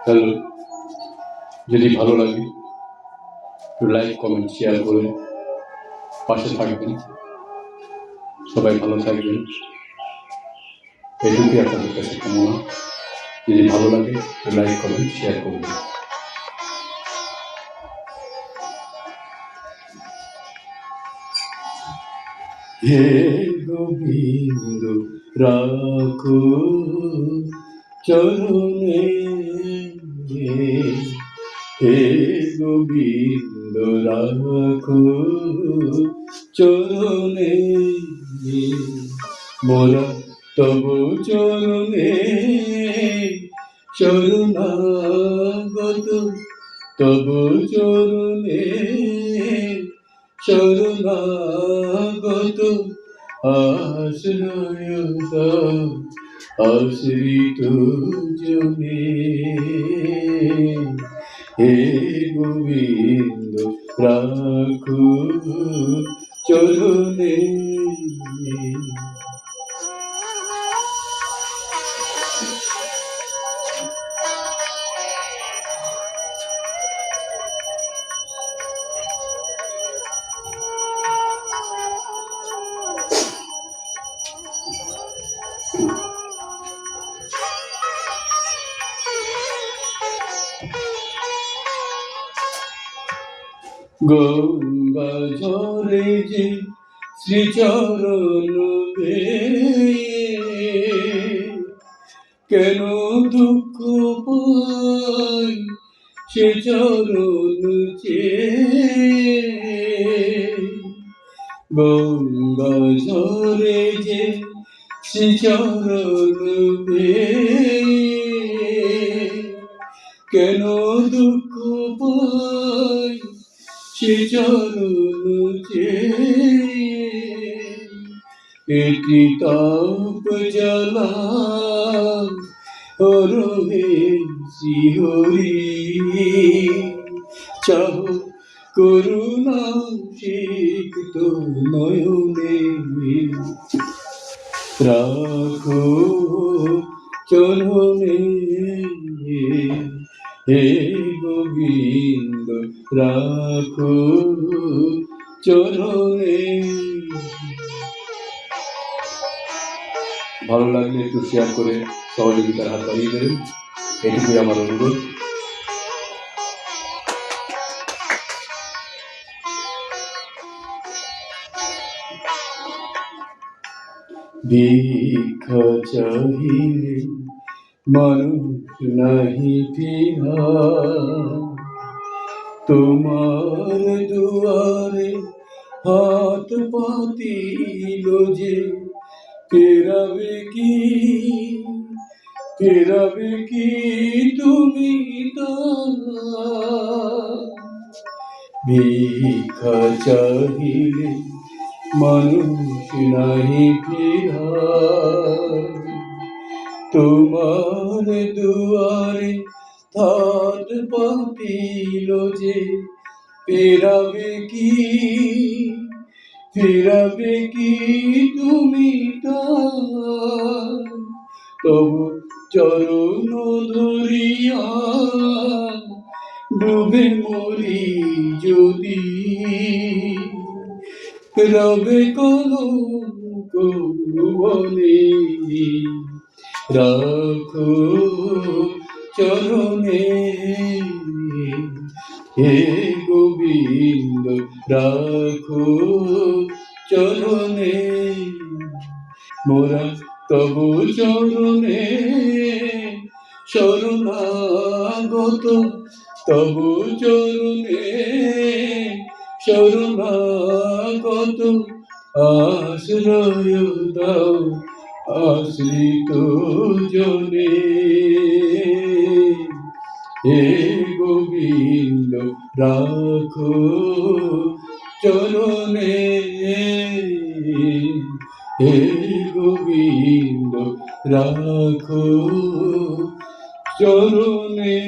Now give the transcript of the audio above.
Hello, যদি ভালো লাগে একটু লাইক কমেন্ট শেয়ার করে পাশে থাকবেন। সবাই ভালো থাকবেন, এটুকুই আপনাদের কাছে কামনা। যদি ভালো লাগে একটু লাইক কমেন্ট শেয়ার করবেন। হে গোবিন্দ রাখো চরণে, হে গোবিন্দ রাখো চরণে, মোরা তব চরণে শরণাগত, তব চরণে শরণাগত, আশ্রয় দাও আশ্রিত জনে। হে গোবিন্দ রাখো চরণে। গঙ্গা ঝরে যে শ্রীচরণ কেন দুঃখ পাই সে চরণ চেয়ে। গঙ্গা ঝরে যে শ্রীচরণ কেন দুঃখ পাই সে চরণ চেয়ে। এটি তাপ জ্বালা হরহে শ্রীহরি, চাহ করুণা সিক্ত নয়নে, রাখো চরণে। হে গোবিন্দ রাখো চরণে। ভালো লাগলে একটু শেয়ার করে সহযোগিতার হাত বাড়িয়ে দেবেন, এটুকুই আমার অনুরোধ। ভিক্ষা চাহিলে মানুষ নাহি ফিরা, তোমার দুয়ারে হাত পাতিল যে ফেরাবে কি, ফেরাবে কি তুমি তা। ভিক্ষা চাহিলে মানুষ নাহি ফিরা, তোমার দুয়ারে হাত পাতিল যে ফেরাবে কি, ফেরাবে কি তুমি তা। তবু চরণ ধরিয়া ডুবে মরি যদি, রবে কলঙ্ক ভুবনে। রাখো চরণে, হে গোবিন্দ রাখো চরণে। মোরা তব চরণে শরণাগত, তব চরণে শরণাগত, আশ্রয় দাও আশ্রিত জনে। হে গোবিন্দ রাখো চরণে, হে গোবিন্দ রাখো চরণে।